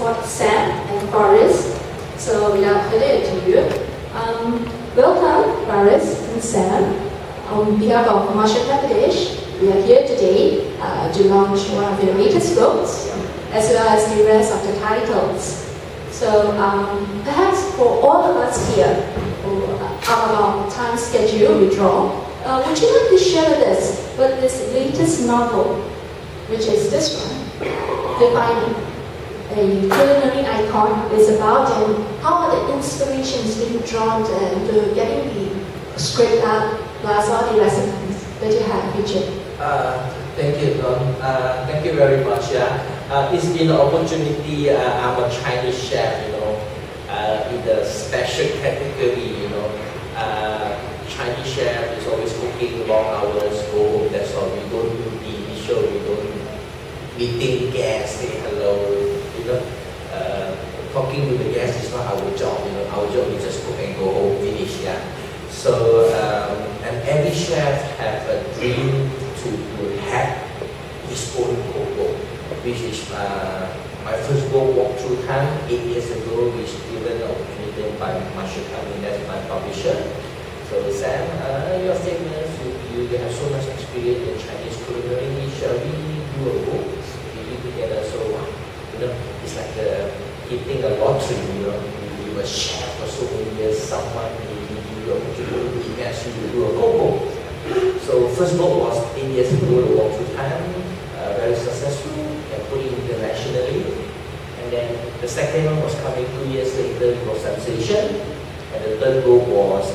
support Sam and Boris. So without further ado, welcome Boris and Sam. On behalf of Marshall Bangladesh, we are here today to launch one of the latest books, as well as the rest of the titles. So perhaps for all of us here who are on time schedule withdraw, would you like to share with us what this latest novel, which is this one, Defining, a culinary icon, is about, and how are the inspirations being drawn to getting the script out, plus all the recipes that you have featured? Thank you, Don. Thank you very much. It's been an opportunity. I'm a Chinese chef, in the special category, Chinese chef is always cooking long hours, go home, that's all. We don't do TV show, we don't meeting guests, say hello, talking to the guests is not our job, our job is just cook and go home, finish, So, and every chef has a dream to have his own cookbook, which is my first book, Walk Through Time, 8 years ago, which given the opportunity by Marshall Company, that's my publisher. So Sam, you're famous, you have so much experience in Chinese culinary, shall we do a book? Together, so it's like hitting a lottery, you were a chef for so many years, someone you asked you to do a cookbook. So first book was 8 years ago, The Walk Through Time, very successful and put it internationally. And then the second one was coming 2 years later, it was Sensation. And the third book was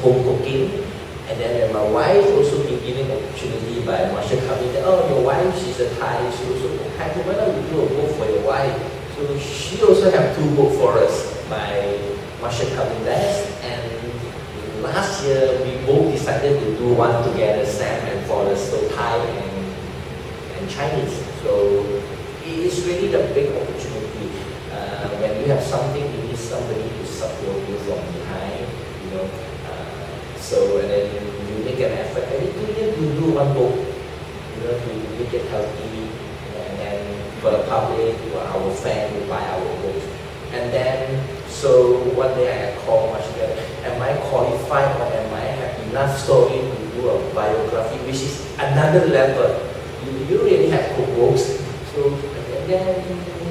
Home Cooking. And then my wife also been given opportunity by Marshall coming that, oh, your wife, she's a Thai, she also cook Thai, why don't you do a book for your wife? So she also have 2 books for us by Marshall coming best. And last year, we both decided to do one together, Sam and Forrest, so Thai and Chinese. So it is really the big opportunity. When you have something, you need somebody to support you from behind, So, and then you make an effort every 2 years to do one book, to make it healthy, and then for the public, for our fans to buy our books. And then, so one day I called Marshall, am I qualified or am I have enough story to do a biography, which is another level. You really have cookbooks. So, and then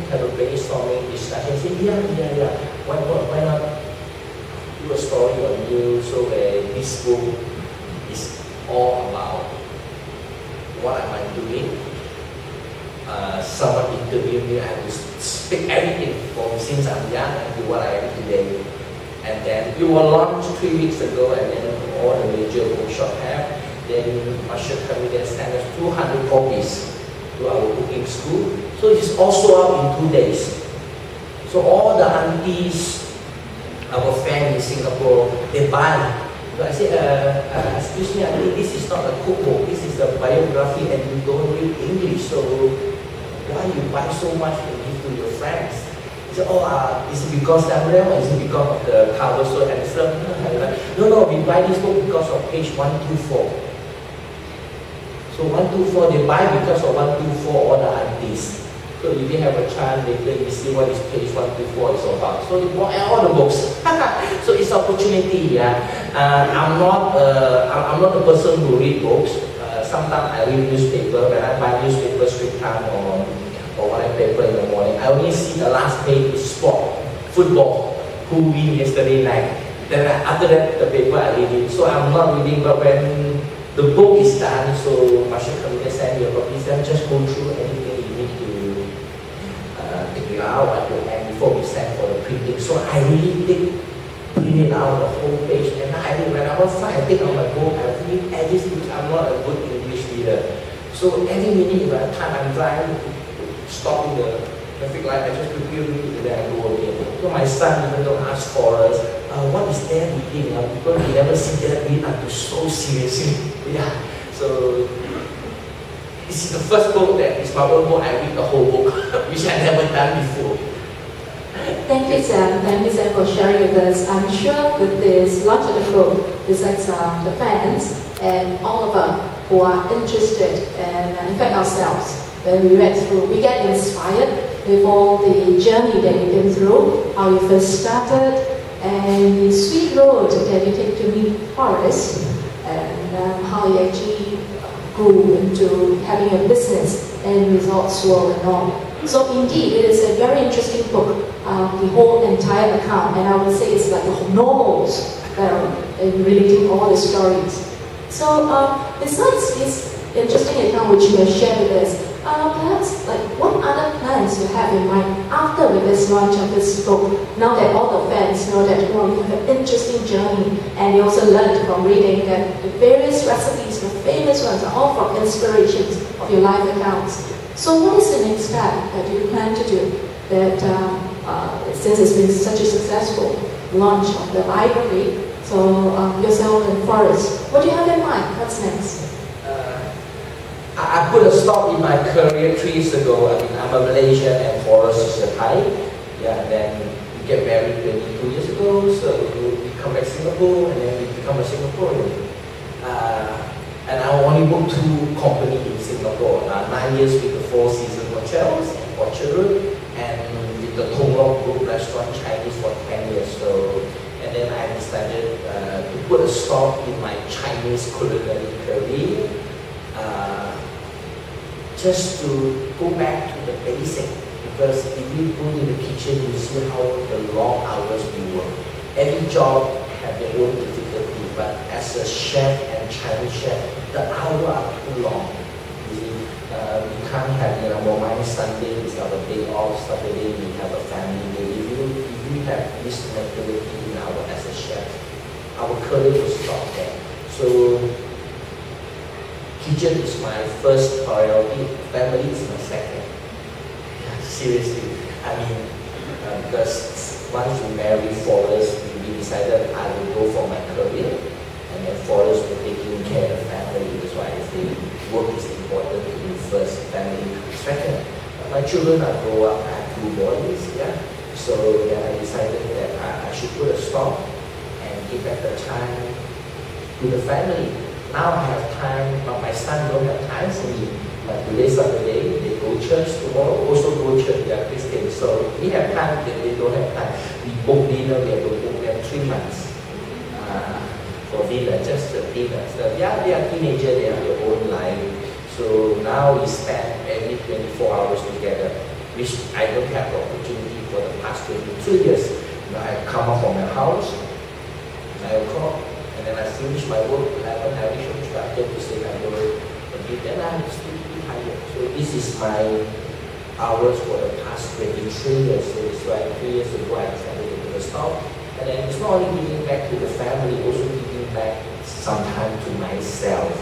have a brainstorming discussion, say, yeah, why not? A story on you, so this book is all about what am I doing. Someone interviewed me, I have to speak everything from since I'm young to what I am today. And then we were launched 3 weeks ago, and then all the major bookshop have. Then Marshall Company sent us 200 copies to our cooking school. So it's also out in 2 days. So all the aunties, our fans in Singapore, they buy. So I said, excuse me, auntie, this is not a cookbook, this is a biography and you don't read English, so why you buy so much and give to your friends? He said, oh, is it because I'm real or is it because of the cover so handsome? No, we buy this book because of page 124. So 124, they buy because of 124 all the aunties. So if you have a chance later, you see what is page 124 is about. So they bought all the books. So it's opportunity. I'm not a person who read books. Sometimes I read newspaper. When I buy newspaper, Strip Time or whatever paper in the morning, I only see the last page is sport, football, who win yesterday night. Then after that, the paper I read it. So I'm not reading, but when the book is done, so Marshall Company send you a copy, then just go through anything you need to figure out at the end before we send for the printing. So I really print out the whole page, and when I was fine, I take out my book, I read every single. I'm not a good English reader. So every minute, if I have time, I'm driving, stopping the traffic light, I just quickly read it, and then I go again. So my son even don't ask for us, what is there reading? Because we never see that read up to so seriously. So this is the first book that is my own book. I read the whole book, which I never done before. Thank you, Sam. Thank you, Sam, for sharing with us. I'm sure with this launch of the book, besides the fans and all of us who are interested, and in fact ourselves, when we read through, we get inspired with all the journey that you've been through, how you first started, and the sweet road that you take to meet Forrest, and how you actually grew into having a business in Resorts World and all. So indeed, it is a very interesting book, the whole entire account, and I would say it's like the novels in relating all the stories. So besides this interesting account which you have shared with us, perhaps like what other plans you have in mind after with this launch of this book, now that all the fans know that you have an interesting journey, and you also learned from reading that the various recipes, the famous ones, are all from inspirations of your life accounts. So what is the next step that you plan to do that since it's been such a successful launch of the library? So yourself and Forrest, what do you have in mind? What's next? I put a stop in my career 3 years ago. I mean, I'm a Malaysian and Forrest is a Thai. Yeah, then we get married 22 years ago, so we come back to Singapore, and then we become a Singaporean. And I only booked 2 companies in Singapore. 9 years with the Four Seasons Hotels and Orchard Road, and with the Thong Lok Group Restaurant Chinese for 10 years. So, and then I decided to put a stop in my Chinese culinary career. Just to go back to the basic, because if you go in the kitchen, you see how the long hours we work. Every job have their own difficulty, but as a chef and Chinese chef, the hours are too long. You see, we can't have, Monday, Sunday is our day off, Saturday we have a family day. If you have this mentality in as a chef, our career will stop there. So kitchen is my first priority, family is my second. Seriously, I mean, because once we married Forrest, we decided I will go for my career, and then Forrest will taking care of family. That's why I say work is important to me first, family second. My children are grown up, I have 2 boys, yeah. So I decided that I should put a stop and give back the time to the family. Now I have time, but my son don't have time for me. But today, Saturday, they go church. Tomorrow also go church. They are Christians, so we have time. They don't have time. We book dinner. We have to book them 3 months for dinner, just the dinner. So they are teenagers. They have their own life. So now we spend every 24 hours together, which I don't have the opportunity for the past 22 years. I come up from my house, 9 o'clock. And then I finish my work, 11, I reach home, started to say I go a bit, then I'm still tired. So this is my hours for the past 23 years. So it's like 3 years ago I decided to put a stop. And then it's not only giving back to the family, also giving back some time to myself.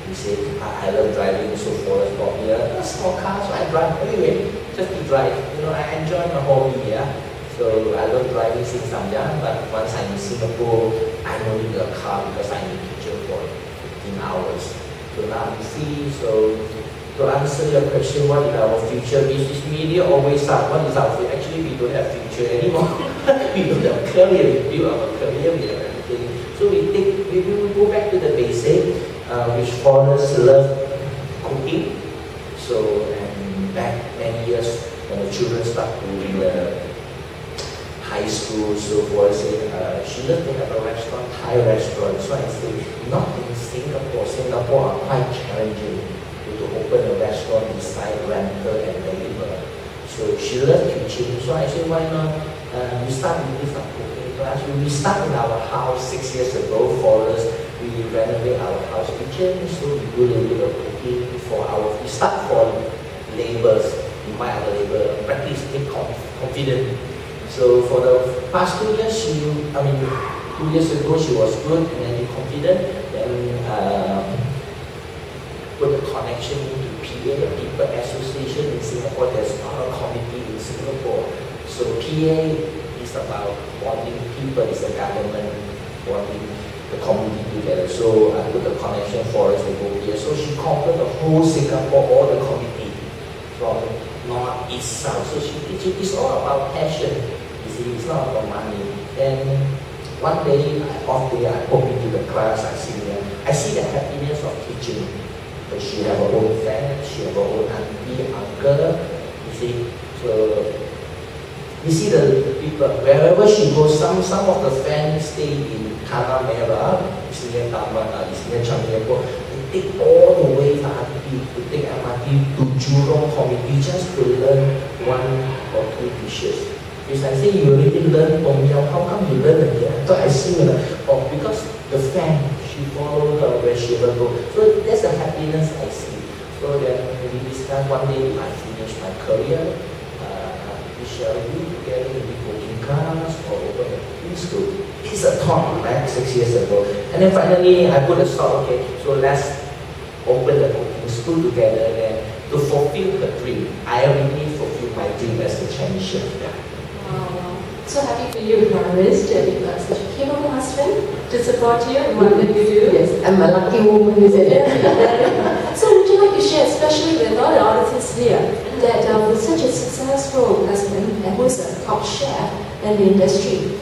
You see, I love driving, so Forrest bought me a small car, so I drive anyway, just to drive. I enjoy my hobby, yeah. So I love driving since I'm young, but once I'm in Singapore, I don't need a car because I'm in the kitchen for 15 hours. So now you see, so to answer your question, what is our future? Business media always ask, what is our future? Actually, we don't have future anymore. We don't have career, we build our career, we have everything. So we will go back to the basic, which Forrest love cooking. So, and back many years when the children start to high school, so Forrest said she loved to have a restaurant, Thai restaurant. So I say, not in Singapore. Singapore are quite challenging to open a restaurant beside rental and deliver. So she loved teaching. So I said, why not? We start with this cooking class. We start in our house 6 years ago. Forrest, we renovate our house kitchen. So we do a little bit of cooking for we start for labors. We buy our labor, practice, take confident. So for the past 2 years, 2 years ago she was good and then confident. Then put a connection to PA, the People Association in Singapore. There's not a committee in Singapore. So PA is about bonding people, it's a government bonding the community together. So I put the connection for us to go here. So she conquered the whole Singapore, all the committee from north, east, south. So it's all about passion. It's not about money. Then one day, off day, I pop into the class, I see the happiness of teaching. But she have her own friends, she have her own auntie, uncle, you see. So So you see the people, wherever she goes, some of the fans stay in Tanah Merah, it's near Taman, it's near Changi Airport. They take all the way to take MRT to Jurong Community just to learn one or two dishes. Because I say you already learned Tom Yum, how come you learn again? So I see, oh, because the fan, she follow her where she will go. So that's the happiness I see. So then we discuss one day I finish my career, we shall do together, maybe cooking class or open a cooking school. It's a thought, right, 6 years ago. And then finally I put a stop, okay, so let's open the cooking school together and to fulfill her dream. I already fulfilled my dream as a Chinese chef. Yeah. Wow. So happy for you, Paris, to have such a capable husband to support you in what you do. Yes, I'm a lucky woman, isn't it? So would you like to share, especially with all the audiences here, that with such a successful husband and who's a top chef in the industry,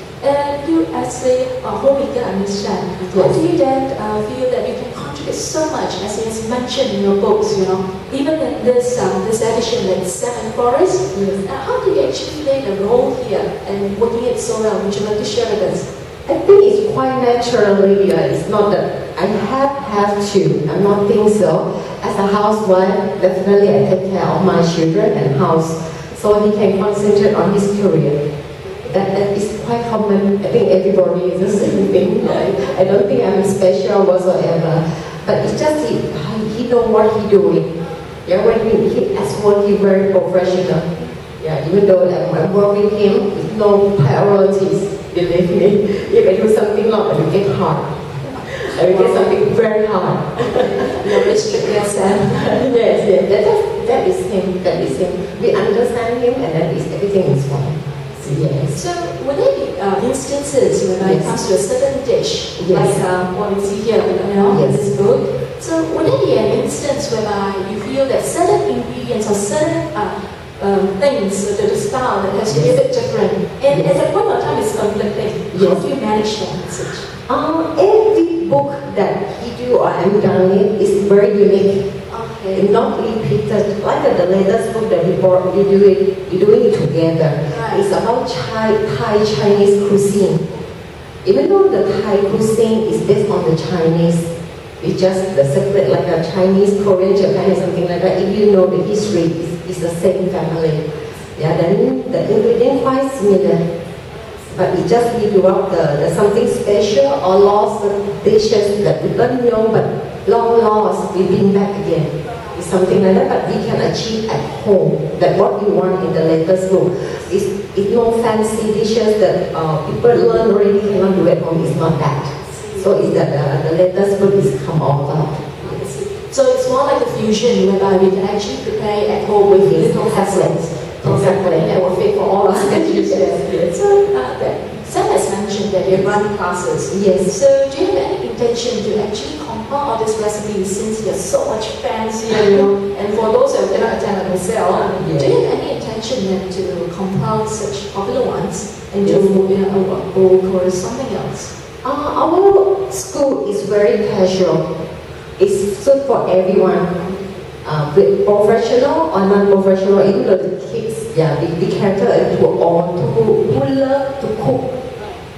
you as a homemaker understand, how do you then feel that you can contribute so much, as he has mentioned in your books, even in this edition, like Seven Forests, how do you actually play the role here and working it so well? Would you like to share with us? I think it's quite naturally, it's not that I have to, I'm not think so. As a housewife, definitely I take care of my children and house, so he can concentrate on his career. That is quite common. I think everybody is the same thing. I don't think I'm special whatsoever. But it's just he know what he doing. Yeah, when he as work, he very professional. Yeah, even though I'm working with him, with no priorities. Believe me, if I do something wrong, I will get hard. I will get something very hard. You're restricted yourself. Yes, that is him. That is him. We understand him, and that is everything is fine. Yes. So, would there be instances when it comes to a certain dish, like what we see here, in this book? So, would there be an instance whereby you feel that certain ingredients or certain things, the style that has to be a bit different, and at a point of time it's conflicting? How do you manage that message? Every book that he do or I'm done it is very unique. Okay. Not repeated. Like the latest book that he bought, you're doing it together. Right. It's about Thai Chinese cuisine. Even though the Thai cuisine is based on the Chinese, it's just the separate like a Chinese, Korean, Japan, something like that. If you know the history, it's the same family. Yeah, then the ingredient quite similar. But it just give you up the something special or lost dishes that we don't know, but long lost, we bring back again. It's something like that, but we can achieve at home. That what we want in the latest book. It's no fancy dishes that people learn already cannot do at home. It's not that. So it's that the latest book is come all out. So it's more like a fusion whereby we can actually prepare at home with little hassles. Exactly. That will fit for all our schedules. So Sam has mentioned that you run classes. Yes. So do you have any intention to actually compile all these recipes since you're so much fancy, and for those who cannot attend like myself, do you have any intention then to compile such popular ones into a book or something else? Our school is very casual. It's suit for everyone. With professional or non-professional, even though the kids, we cater into all who love to cook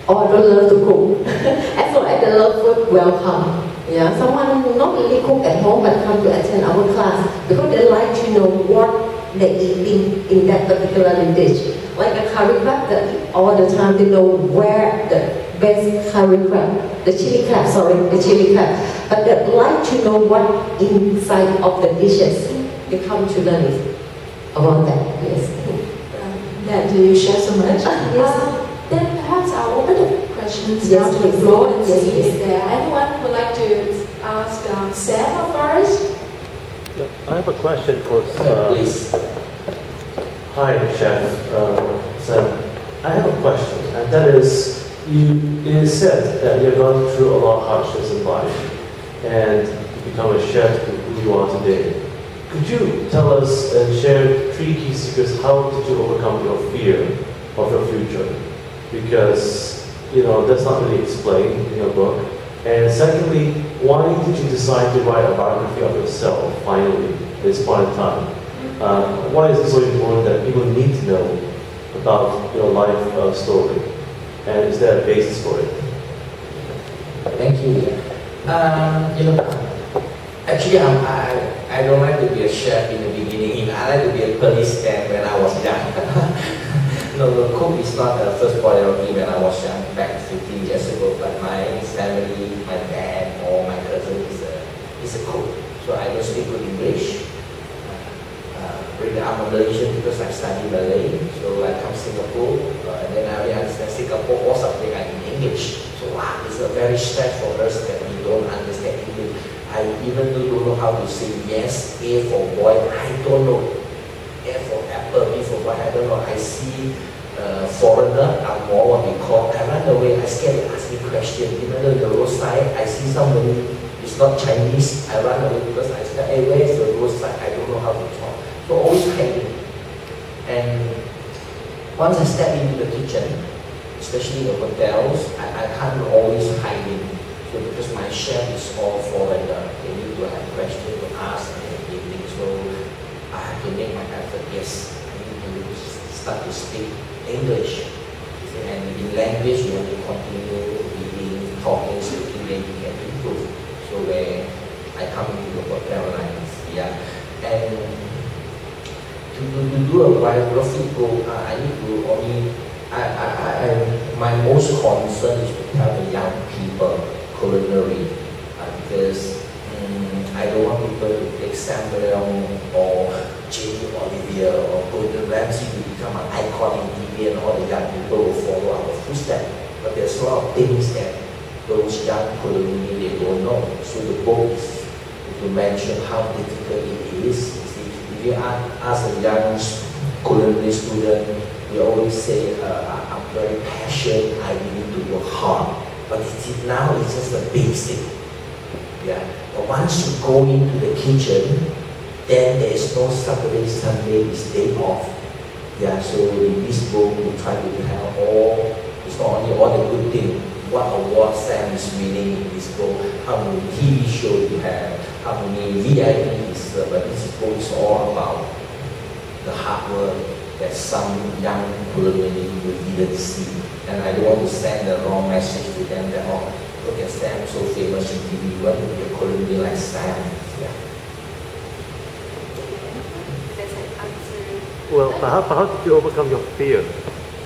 or don't love to cook. As long as they love food, welcome. Yeah, someone not really cook at home but come to attend our class because they like to know what they're eating in that particular dish. Like a curry crab, all the time they know where the best curry crab, the chili crab. But they like to know what inside of the dishes. They come to learn it about that. Yes. That you share so much. Yes. Then perhaps I'll open the questions yes, down to the floor and see yes. if there anyone who would like to ask Sam or Forrest. I have a question for please. Hi, Chef Sam. I have a question, and that is, it is said that you've gone through a lot of hardships in life and you become a chef to who you are today. Could you tell us and share 3 key secrets? How did you overcome your fear of your future? Because, that's not really explained in your book. And secondly, why did you decide to write a biography of yourself finally at this point in time? why is it so important that people need to know about your life story? And is there a basis for it? Thank you. Actually, I don't like to be a chef in the beginning. I like to be a policeman when I was young. No, cook is not the first priority when I was young, back 15 years ago. But my family, my dad or my cousin is a cook. So I don't speak good English. I'm a Malaysian because I study Malay. So I come to Singapore, and then I understand Singapore or something like in English. So wow, it's a very stressful for us that we don't understand English. I even don't know how to say yes, A for boy, I don't know. A for apple, B for boy, I don't know. I see foreigner, I'm more what we call, I run away, I scared to ask me questions. Even though the roadside, I see somebody, it's not Chinese, I run away because I said, hey, where is the roadside? I don't know how to talk. So always hiding. And once I step into the kitchen, especially the hotels, I can't always hide in. So because my chef is all foreigner, they need to have questions to ask and everything. So I have to make my effort. Yes, I need to start to speak English. And in language, you have to continue reading, talking, speaking, then you can improve. So when I come into the hotel lines, yeah. And to do a biography book, I need to only, my most concern is to tell the young people culinary, because I don't want people to take Sam Leong or Jamie Oliver or Gordon Ramsay to become an icon in TV and all the young people will follow our footsteps. But there's a lot of things that those young culinary they don't know. So the book is to mention how difficult it is. If you ask a young culinary student, we always say, I'm very passionate, I need to work hard. But now it's just a basic. Yeah. But once you go into the kitchen, then there is no Saturday, Sunday, it's day off. Yeah, so in this book, we try to tell all, it's not only all the good things, what award Sam is winning in this book, how many TV shows you have, how many VIPs, but this book is all about the hard work that some young culinary didn't see. And I don't want to send the wrong message to them that, oh, look at Sam, so famous in TV, you want to be a culinary like Sam. Yeah. Well, how did you overcome your fear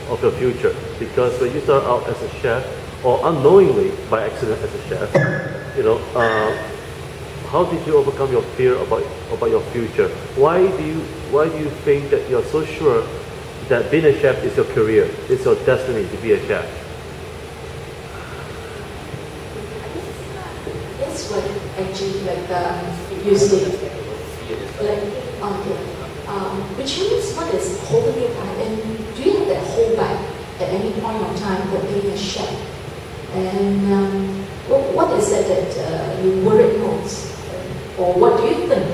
of your future? Because when you start out as a chef, or unknowingly by accident as a chef, how did you overcome your fear about your future? Why do you think that you're so sure that being a chef is your career, it's your destiny to be a chef? That's what actually you say. Which means what is holding you back, and do you have that hold back at any point of time for being a chef? And what is it that you worry most? Or what do you think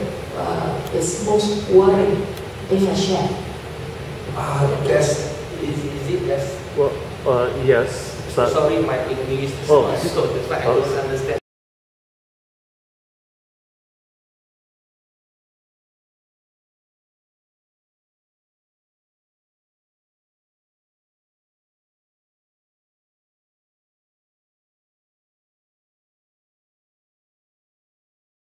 is most worrying being a chef? Is it yes? Well, yes. Sorry, my English is not so that's why I don't understand.